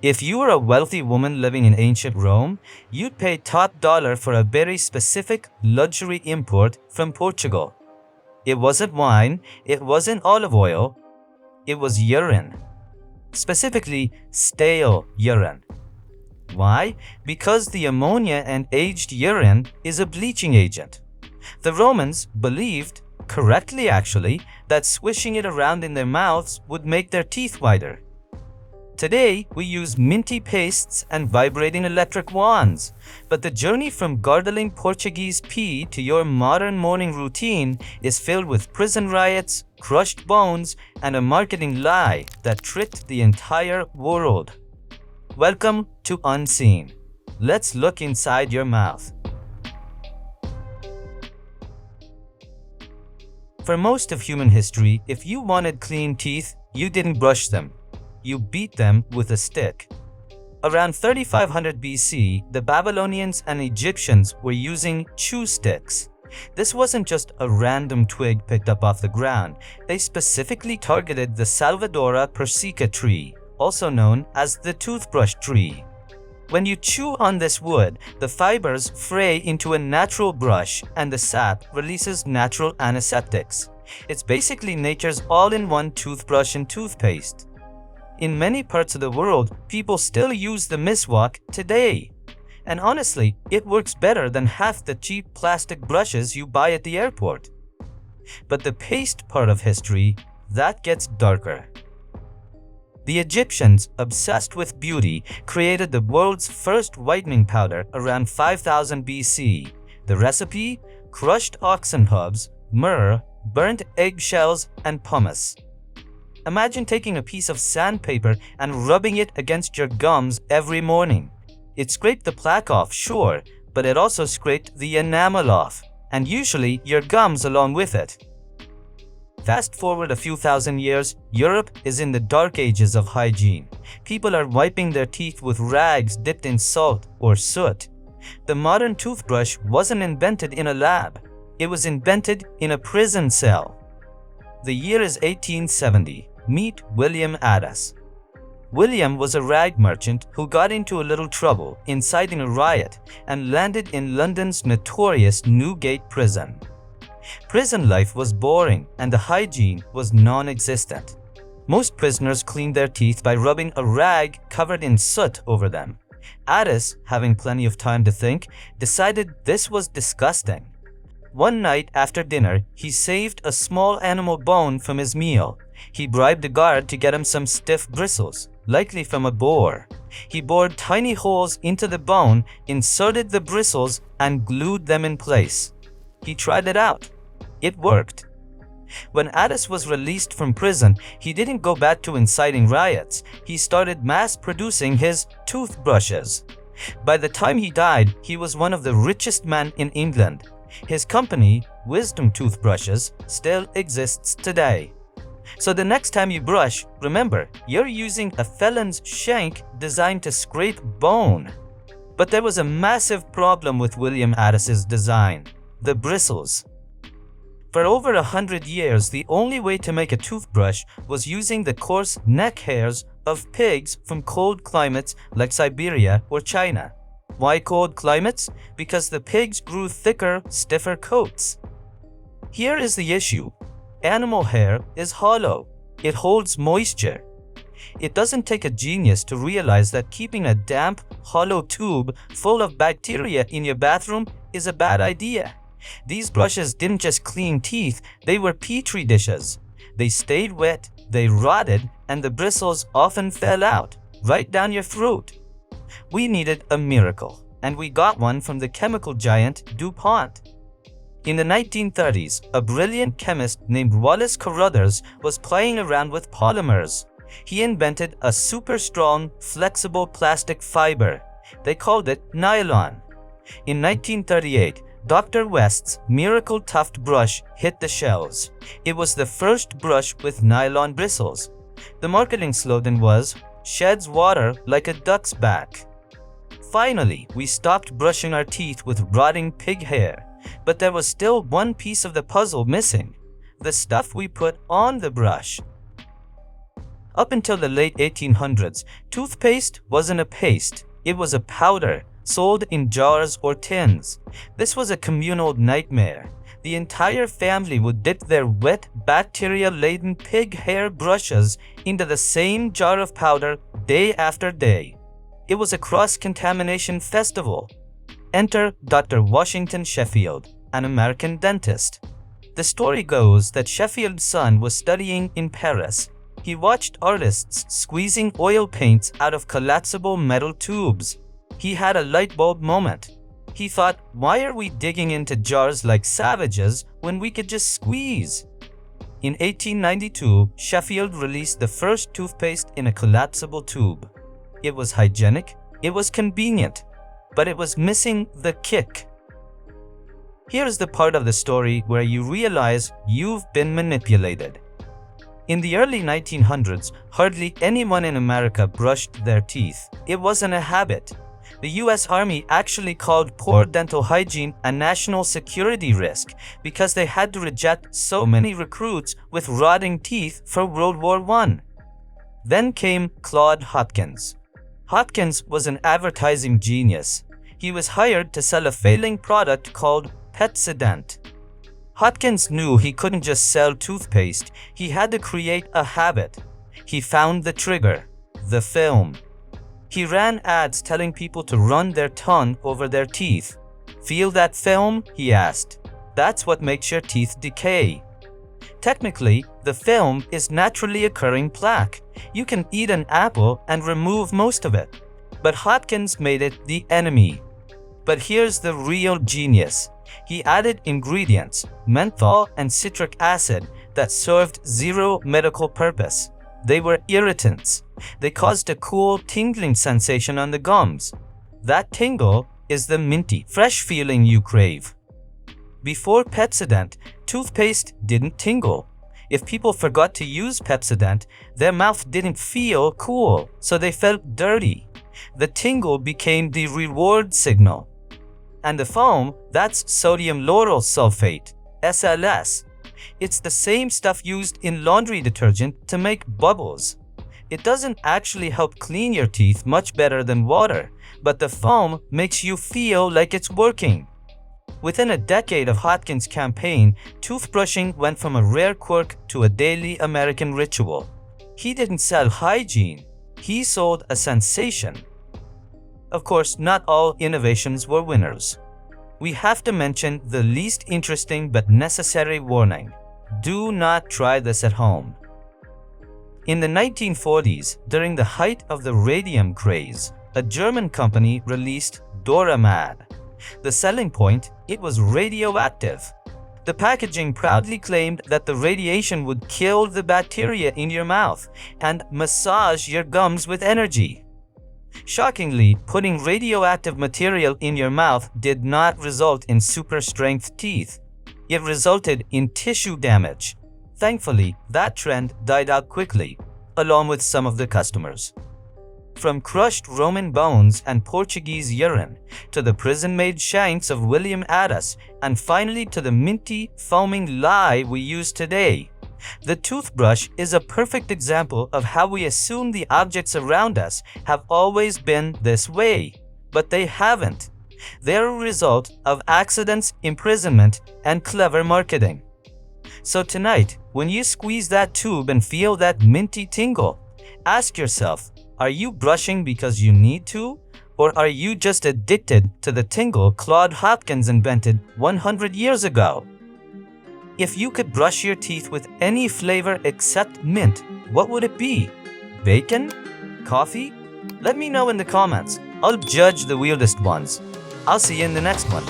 If you were a wealthy woman living in ancient Rome, you'd pay top dollar for a very specific luxury import from Portugal. It wasn't wine, it wasn't olive oil, it was urine. Specifically, stale urine. Why? Because the ammonia and aged urine is a bleaching agent. The Romans believed, correctly actually, that swishing it around in their mouths would make their teeth whiter. Today, we use minty pastes and vibrating electric wands, but the journey from gargling Portuguese pee to your modern morning routine is filled with prison riots, crushed bones, and a marketing lie that tricked the entire world. Welcome to Unseen. Let's look inside your mouth. For most of human history, if you wanted clean teeth, you didn't brush them. You beat them with a stick. Around 3500 BC, the Babylonians and Egyptians were using chew sticks. This wasn't just a random twig picked up off the ground. They specifically targeted the Salvadora persica tree, also known as the toothbrush tree. When you chew on this wood, the fibers fray into a natural brush and the sap releases natural antiseptics. It's basically nature's all-in-one toothbrush and toothpaste. In many parts of the world, people still use the miswak today. And honestly, it works better than half the cheap plastic brushes you buy at the airport. But the paste part of history, that gets darker. The Egyptians, obsessed with beauty, created the world's first whitening powder around 5000 BC. The recipe? Crushed oxen hooves, myrrh, burnt eggshells, and pumice. Imagine taking a piece of sandpaper and rubbing it against your gums every morning. It scraped the plaque off, sure, but it also scraped the enamel off, and usually your gums along with it. Fast forward a few thousand years, Europe is in the dark ages of hygiene. People are wiping their teeth with rags dipped in salt or soot. The modern toothbrush wasn't invented in a lab. It was invented in a prison cell. The year is 1870. Meet William Addis. William was a rag merchant who got into a little trouble, inciting a riot, and landed in London's notorious Newgate prison. Prison life was boring and the hygiene was non-existent. Most prisoners cleaned their teeth by rubbing a rag covered in soot over them. Addis, having plenty of time to think, decided this was disgusting. One night after dinner, he saved a small animal bone from his meal. He bribed a guard to get him some stiff bristles, likely from a boar. He bored tiny holes into the bone, inserted the bristles, and glued them in place. He tried it out. It worked. When Addis was released from prison, he didn't go back to inciting riots. He started mass-producing his toothbrushes. By the time he died, he was one of the richest men in England. His company, Wisdom Toothbrushes, still exists today. So the next time you brush, remember, you're using a felon's shank designed to scrape bone. But there was a massive problem with William Addis's design: the bristles. For over 100 years, the only way to make a toothbrush was using the coarse neck hairs of pigs from cold climates like Siberia or China. Why cold climates? Because the pigs grew thicker, stiffer coats. Here is the issue. Animal hair is hollow. It holds moisture. It doesn't take a genius to realize that keeping a damp, hollow tube full of bacteria in your bathroom is a bad idea. These brushes didn't just clean teeth, they were petri dishes. They stayed wet, they rotted, and the bristles often fell out, right down your throat. We needed a miracle, and we got one from the chemical giant DuPont. In the 1930s, a brilliant chemist named Wallace Carruthers was playing around with polymers. He invented a super strong, flexible plastic fiber. They called it nylon. In 1938, Dr. West's Miracle Tuft brush hit the shelves. It was the first brush with nylon bristles. The marketing slogan was, "Sheds water like a duck's back." Finally, we stopped brushing our teeth with rotting pig hair. But there was still one piece of the puzzle missing: the stuff we put on the brush. Up until the late 1800s, toothpaste wasn't a paste, it was a powder, sold in jars or tins. This was a communal nightmare. The entire family would dip their wet, bacteria-laden pig hair brushes into the same jar of powder day after day. It was a cross-contamination festival. Enter Dr. Washington Sheffield, an American dentist. The story goes that Sheffield's son was studying in Paris. He watched artists squeezing oil paints out of collapsible metal tubes. He had a light bulb moment. He thought, why are we digging into jars like savages when we could just squeeze? In 1892, Sheffield released the first toothpaste in a collapsible tube. It was hygienic, it was convenient, but it was missing the kick. Here's the part of the story where you realize you've been manipulated. In the early 1900s, hardly anyone in America brushed their teeth. It wasn't a habit. The US Army actually called poor dental hygiene a national security risk because they had to reject so many recruits with rotting teeth for World War I. Then came Claude Hopkins. Hopkins was an advertising genius. He was hired to sell a failing product called Pepsodent. Hopkins knew he couldn't just sell toothpaste, he had to create a habit. He found the trigger, the film. He ran ads telling people to run their tongue over their teeth. Feel that film? He asked. That's what makes your teeth decay. Technically, the film is naturally occurring plaque. You can eat an apple and remove most of it. But Hopkins made it the enemy. But here's the real genius. He added ingredients, menthol and citric acid, that served zero medical purpose. They were irritants. They caused a cool, tingling sensation on the gums. That tingle is the minty, fresh feeling you crave. Before Pepsodent, toothpaste didn't tingle. If people forgot to use Pepsodent, their mouth didn't feel cool, so they felt dirty. The tingle became the reward signal. And the foam, that's sodium lauryl sulfate, SLS. It's the same stuff used in laundry detergent to make bubbles. It doesn't actually help clean your teeth much better than water, but the foam makes you feel like it's working. Within a decade of Hopkins' campaign, toothbrushing went from a rare quirk to a daily American ritual. He didn't sell hygiene, he sold a sensation. Of course, not all innovations were winners. We have to mention the least interesting but necessary warning. Do not try this at home. In the 1940s, during the height of the radium craze, a German company released Doramad. The selling point, it was radioactive. The packaging proudly claimed that the radiation would kill the bacteria in your mouth and massage your gums with energy. Shockingly, putting radioactive material in your mouth did not result in super-strength teeth. It resulted in tissue damage. Thankfully, that trend died out quickly, along with some of the customers. From crushed Roman bones and Portuguese urine, to the prison-made shanks of William Addis, and finally to the minty, foaming lye we use today. The toothbrush is a perfect example of how we assume the objects around us have always been this way, but they haven't. They're a result of accidents, imprisonment, and clever marketing. So tonight, when you squeeze that tube and feel that minty tingle, ask yourself, are you brushing because you need to? Or are you just addicted to the tingle Claude Hopkins invented 100 years ago? If you could brush your teeth with any flavor except mint, what would it be? Bacon? Coffee? Let me know in the comments. I'll judge the weirdest ones. I'll see you in the next one.